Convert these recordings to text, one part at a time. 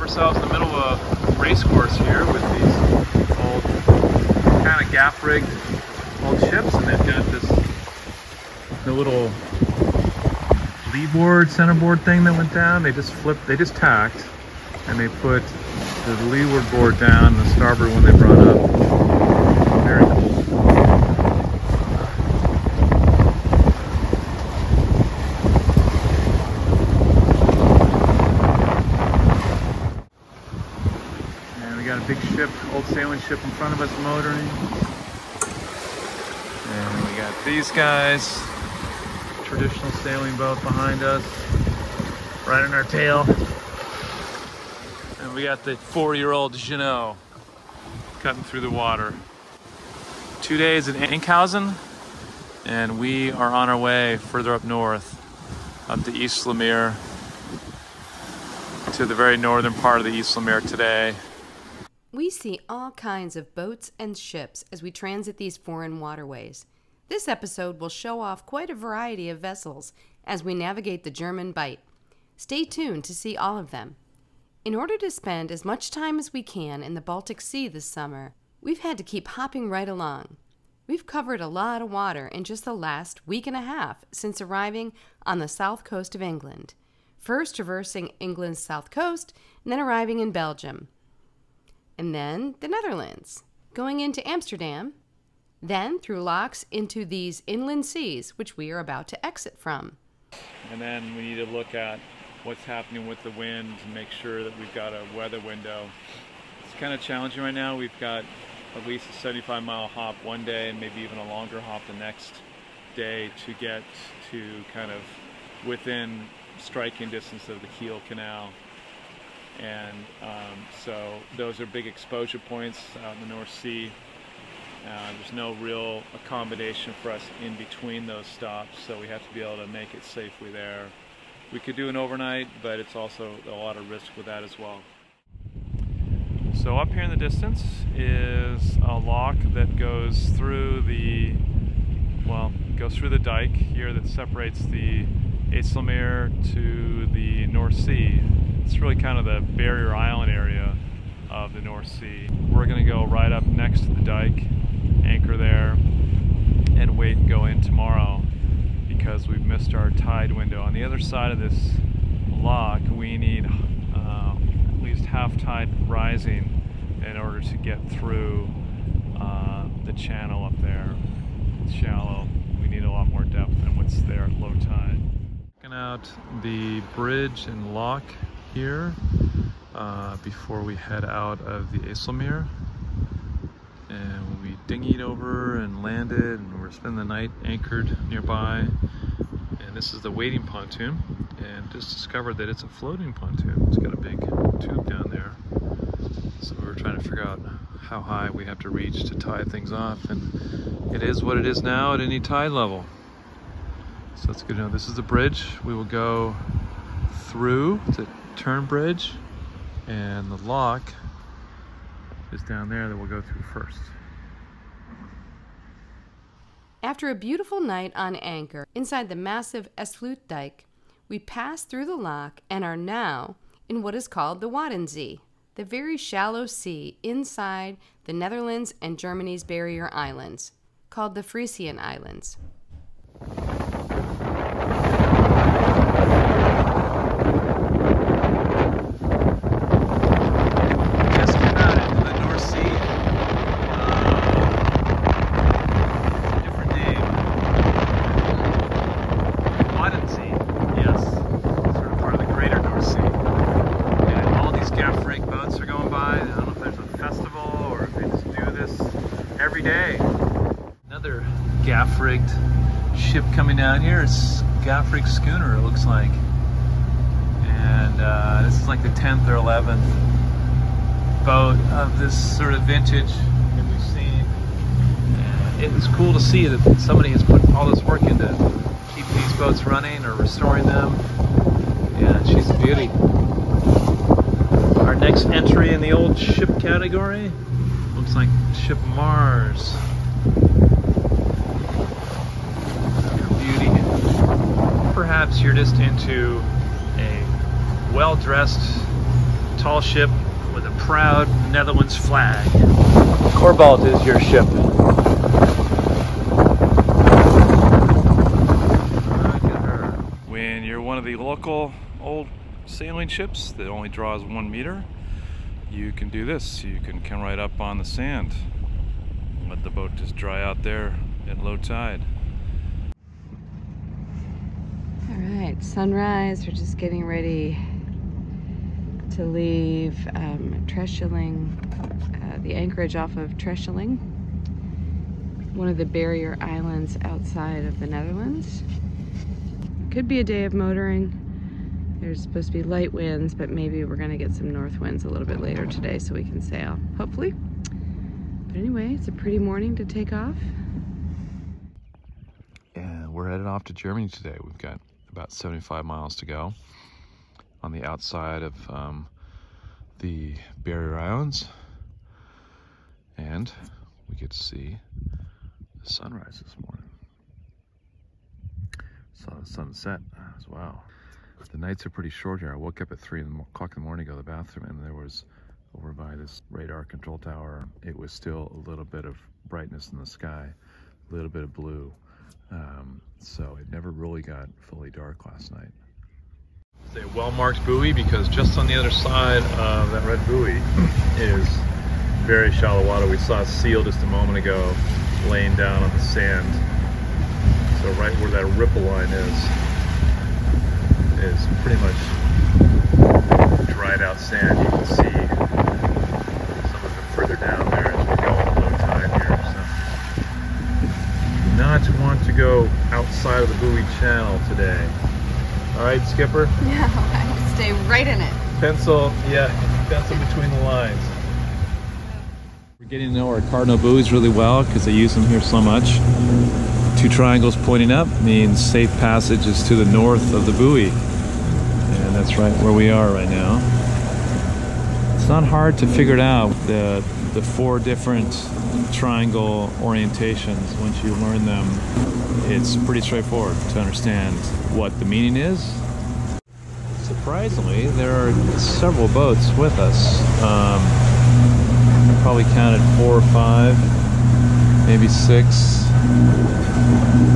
ourselves in the middle of a race course here with these old kind of gaff-rigged old ships, and they've got the little leeboard, centerboard thing that went down. They just tacked, and they put the leeward board down, the starboard one they brought up. Very cool. And we got a big ship, old sailing ship in front of us motoring. And we got these guys, traditional sailing boat behind us, right in our tail. And we got the 4-year-old Jeanneau cutting through the water. 2 days in Cuxhaven, and we are on our way further up north, up to Ijsselmeer, to the very northern part of the Ijsselmeer today. We see all kinds of boats and ships as we transit these foreign waterways. This episode will show off quite a variety of vessels as we navigate the German Bight. Stay tuned to see all of them. In order to spend as much time as we can in the Baltic Sea this summer, we've had to keep hopping right along. We've covered a lot of water in just the last week and a half since arriving on the south coast of England. First traversing England's south coast, and then arriving in Belgium. And then the Netherlands, going into Amsterdam, then through locks into these inland seas, which we are about to exit from. And then we need to look at what's happening with the wind and make sure that we've got a weather window. It's kind of challenging right now. We've got at least a 75-mile hop one day and maybe even a longer hop the next day to get to kind of within striking distance of the Kiel Canal. And so those are big exposure points out in the North Sea. There's no real accommodation for us in between those stops, so we have to be able to make it safely there. We could do an overnight, but it's also a lot of risk with that as well. So up here in the distance is a lock that goes through the dike here that separates the Ijsselmeer to the North Sea. It's really kind of the barrier island area of the North Sea. We're going to go right up next to the dike, anchor there, and wait and go in tomorrow because we've missed our tide window. On the other side of this lock, we need at least half tide rising in order to get through the channel up there. It's shallow. We need a lot more depth than what's there at low tide. Checking out the bridge and lock here before we head out of the Ijsselmeer. And we dinghied over and landed, and we're spending the night anchored nearby. And this is the waiting pontoon, and just discovered that it's a floating pontoon. It's got a big tube down there. So we were trying to figure out how high we have to reach to tide things off, and it is what it is now at any tide level. So it's good to know. This is the bridge. We will go through to Turn Bridge, and the lock is down there that we'll go through first. After a beautiful night on anchor inside the massive Sluitdijk, we pass through the lock and are now in what is called the Waddensee, the very shallow sea inside the Netherlands and Germany's barrier islands, called the Frisian Islands. Gaff-rigged ship coming down here. It's gaff-rigged schooner, it looks like. And this is like the 10th or 11th boat of this sort of vintage that we've seen. And it's cool to see that somebody has put all this work into keeping these boats running or restoring them. Yeah, she's a beauty. Our next entry in the old ship category looks like ship Mars. Perhaps you're just into a well-dressed Tall ship with a proud Netherlands flag. Cobalt is your ship. Look at her. When you're one of the local old sailing ships that only draws 1 meter, you can do this. You can come right up on the sand and let the boat just dry out there at low tide. All right, sunrise. We're just getting ready to leave Terschelling, the anchorage off of Terschelling, one of the barrier islands outside of the Netherlands. Could be a day of motoring. There's supposed to be light winds, but maybe we're gonna get some north winds a little bit later today so we can sail, hopefully. But anyway, it's a pretty morning to take off. And we're headed off to Germany today. We've got about 75 miles to go on the outside of the barrier islands, and we get to see the sunrise this morning. Saw the sunset as well. The nights are pretty short here. I woke up at 3 o'clock in the morning to go to the bathroom, and there was, over by this radar control tower, it was still a little bit of brightness in the sky, a little bit of blue. So it never really got fully dark last night. It's a well-marked buoy because just on the other side of that red buoy is very shallow water. We saw a seal just a moment ago laying down on the sand. So right where that ripple line is pretty much dried out sand. You can see some of it further down there as we go on low tide here. So, not want to go outside of the buoy channel today. All right, Skipper? Yeah, I will stay right in it. Pencil between the lines. We're getting to know our cardinal buoys really well because they use them here so much. 2 triangles pointing up means safe passage is to the north of the buoy. And that's right where we are right now. It's not hard to figure it out, the 4 different triangle orientations. Once you learn them, it's pretty straightforward to understand what the meaning is. Surprisingly, there are several boats with us. I probably counted 4 or 5, maybe 6,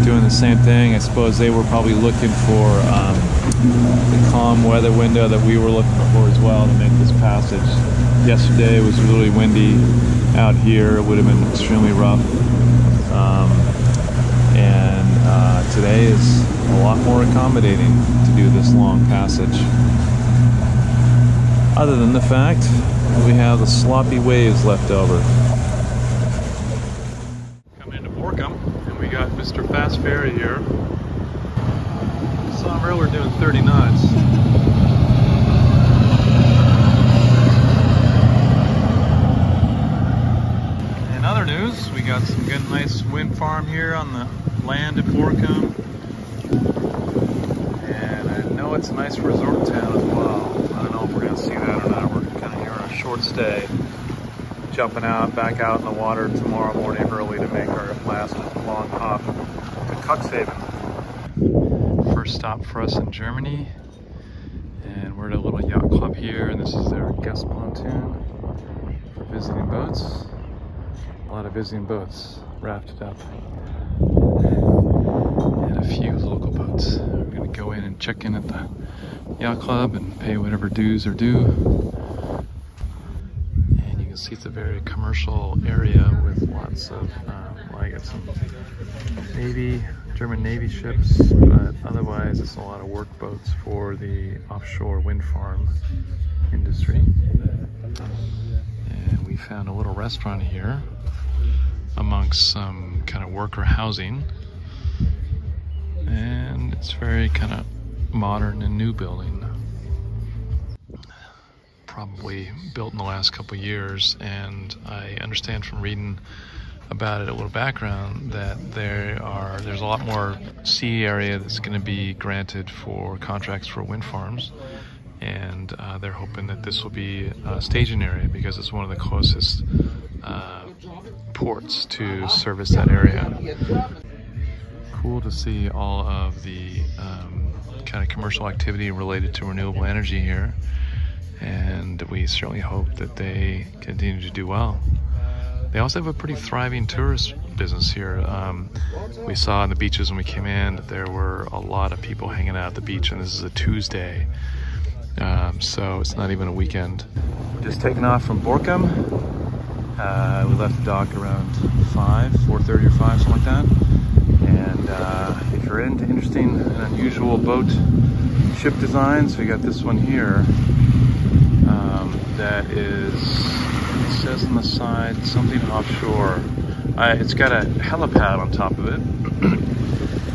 doing the same thing. I suppose they were probably looking for the calm weather window that we were looking for as well to make this passage. Yesterday was really windy out here. It would have been extremely rough. Today is a lot more accommodating to do this long passage. Other than the fact we have the sloppy waves left over. Coming into Borkum, and we got Mr. Fast Ferry here. Saw him earlier doing 30 knots. In other news, we got some good, nice wind farm here on the land at Borkum, and I know it's a nice resort town as well. I don't know if we're going to see that or not. We're kind of here on a short stay, jumping back out in the water tomorrow morning early to make our last long hop to Cuxhaven. First stop for us in Germany, and we're at a little yacht club here, and this is their guest pontoon for visiting boats. A lot of visiting boats rafted up. And a few local boats. We're going to go in and check in at the yacht club and pay whatever dues are due. And you can see it's a very commercial area with lots of, I got some German Navy ships, but otherwise it's a lot of work boats for the offshore wind farm industry. And we found a little restaurant here amongst some kind of worker housing, and it's very kind of modern and new building, probably built in the last couple of years. And I understand from reading about it a little background that there's a lot more sea area that's going to be granted for contracts for wind farms, and they're hoping that this will be a staging area because it's one of the closest ports to service that area. Cool to see all of the kind of commercial activity related to renewable energy here, and we certainly hope that they continue to do well. They also have a pretty thriving tourist business here. We saw on the beaches when we came in that there were a lot of people hanging out at the beach, and this is a Tuesday, so it's not even a weekend. We're just taking off from Borkum. We left the dock around 4:30 or 5, something like that. And if you're into interesting and unusual boat ship designs, we got this one here that is, it says on the side, something offshore. It's got a helipad on top of it,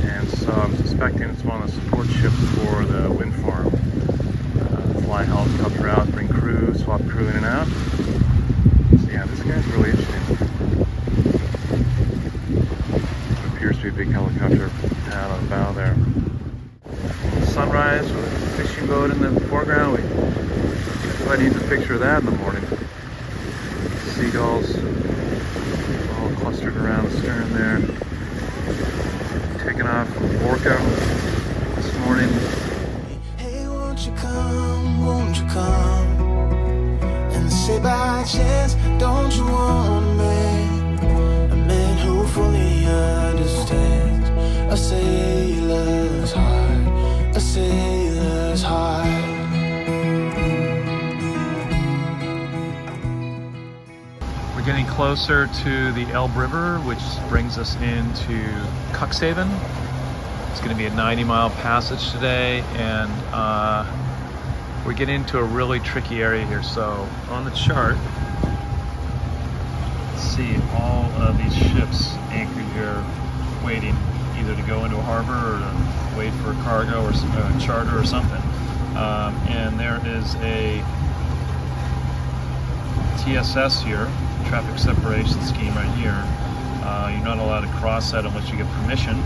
and so I'm suspecting it's one of the support ships for the wind farm. Fly helicopter out, bring crew, swap crew in and out. So yeah, this guy's really interesting. It appears to be a big helicopter pad on the bow there. Sunrise with a fishing boat in the foreground. I need a picture of that in the morning. Seagulls all clustered around the stern there. Taking off from Borkum this morning. Hey, won't you come? And say by chance, don't you want me? A man who fully understands a sailor's heart, a sailor's heart. We're getting closer to the Elbe River, which brings us into Cuxhaven. It's going to be a 90-mile passage today, and we're getting into a really tricky area here. So on the chart, see all of these ships anchored here, waiting either to go into a harbor or to wait for a cargo or a charter or something. And there is a TSS here, traffic separation scheme right here. You're not allowed to cross that unless you get permission,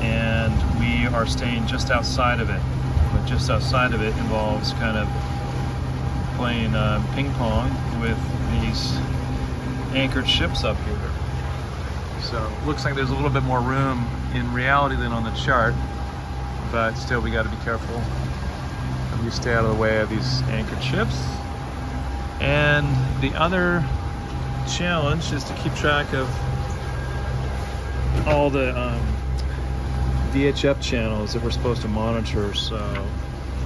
and we are staying just outside of it. But just outside of it involves kind of playing ping pong with these anchored ships up here. So it looks like there's a little bit more room in reality than on the chart, but still we got to be careful and we stay out of the way of these anchored ships. And the other challenge is to keep track of all the VHF channels that we're supposed to monitor. So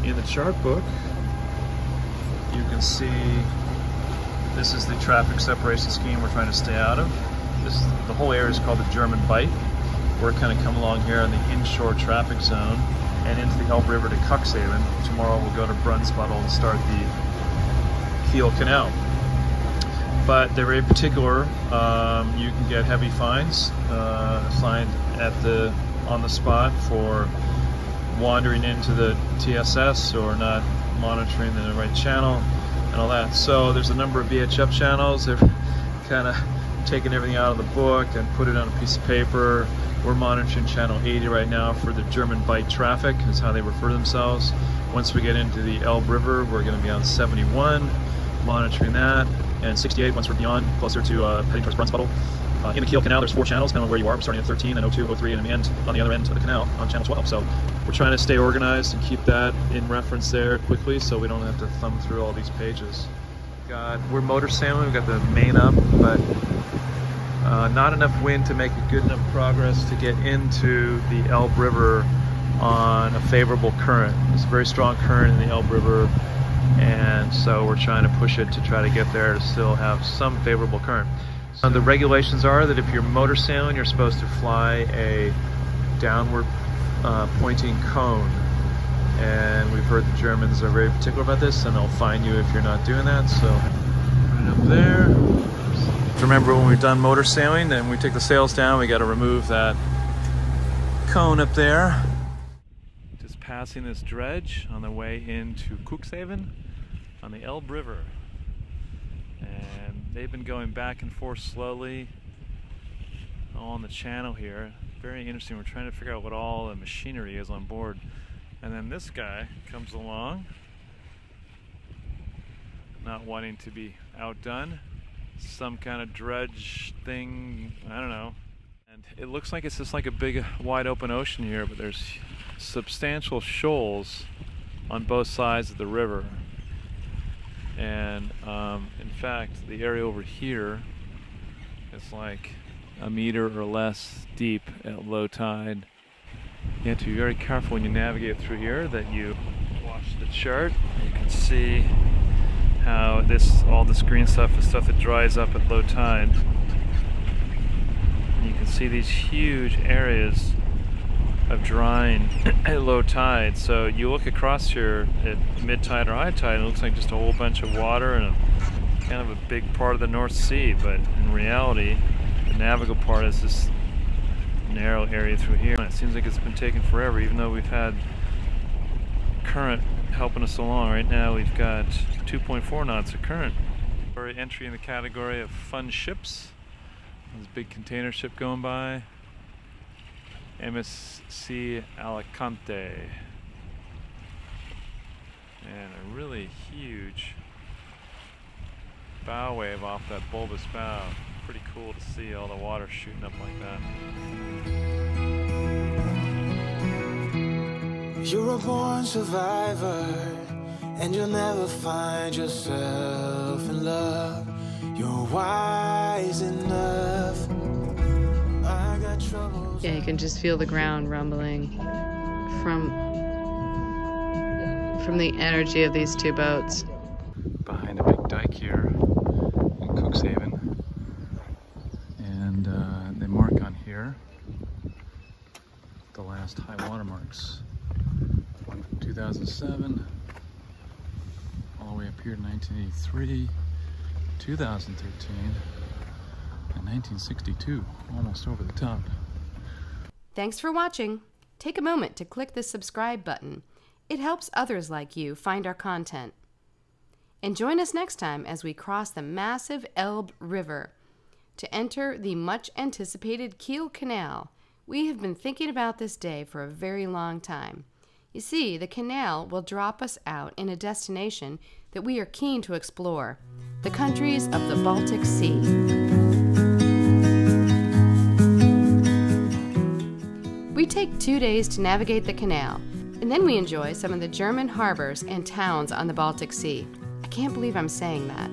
in the chart book, you can see this is the traffic separation scheme we're trying to stay out of. The whole area is called the German Bight. We're kind of coming along here in the inshore traffic zone and into the Elbe River to Cuxhaven. Tomorrow we'll go to Brunsbüttel and start the Kiel Canal. But they're very particular. You can get heavy fines assigned on the spot for wandering into the TSS or not monitoring the right channel and all that. So there's a number of VHF channels. They've kind of taken everything out of the book and put it on a piece of paper. We're monitoring channel 80 right now for the German Bight traffic, is how they refer to themselves. Once we get into the Elbe River, we're going to be on 71, monitoring that, and 68 once we're beyond, closer to heading towards Brunsbüttel. In the Kiel Canal, there's 4 channels, depending on where you are. We're starting at 13, then 02, 03, and in the end, on the other end of the canal, on channel 12. So we're trying to stay organized and keep that in reference there quickly so we don't have to thumb through all these pages. We're motor sailing, we've got the main up, but not enough wind to make a good enough progress to get into the Elbe River on a favorable current. There's a very strong current in the Elbe River, and so we're trying to push it to try to get there to still have some favorable current. The regulations are that if you're motor sailing, you're supposed to fly a downward pointing cone, and we've heard the Germans are very particular about this, and they'll fine you if you're not doing that. So right up there. Remember, when we're done motor sailing and we take the sails down, we got to remove that cone up there. Just passing this dredge on the way into Cuxhaven on the Elbe River, and they've been going back and forth slowly on the channel here. Very interesting. We're trying to figure out what all the machinery is on board, and then this guy comes along, not wanting to be outdone. Some kind of dredge thing, I don't know. And it looks like it's just like a big wide open ocean here, but there's substantial shoals on both sides of the river. And in fact, the area over here is like a meter or less deep at low tide. You have to be very careful when you navigate through here that you watch the chart. You can see how all this green stuff is stuff that dries up at low tide. And you can see these huge areas of drying at low tide. So you look across here at mid tide or high tide, and it looks like just a whole bunch of water and kind of a big part of the North Sea, but in reality the navigable part is this narrow area through here. And it seems like it's been taking forever, even though we've had current helping us along. Right now we've got 2.4 knots of current. We're entry in the category of fun ships. There's a big container ship going by, MSC Alicante, and a really huge bow wave off that bulbous bow. Pretty cool to see all the water shooting up like that. You're a born survivor, and you'll never find yourself in love. You're wise enough. I got troubles. Yeah, you can just feel the ground rumbling from the energy of these two boats. Behind a big dike here in Cuxhaven, and they mark on here the last high water marks. One from 2007, all the way up here to 1983, 2013, and 1962, almost over the top. Thanks for watching. Take a moment to click the subscribe button. It helps others like you find our content. And join us next time as we cross the massive Elbe River to enter the much anticipated Kiel Canal. We have been thinking about this day for a very long time. You see, the canal will drop us out in a destination that we are keen to explore, the countries of the Baltic Sea. We take 2 days to navigate the canal, and then we enjoy some of the German harbors and towns on the Baltic Sea. I can't believe I'm saying that.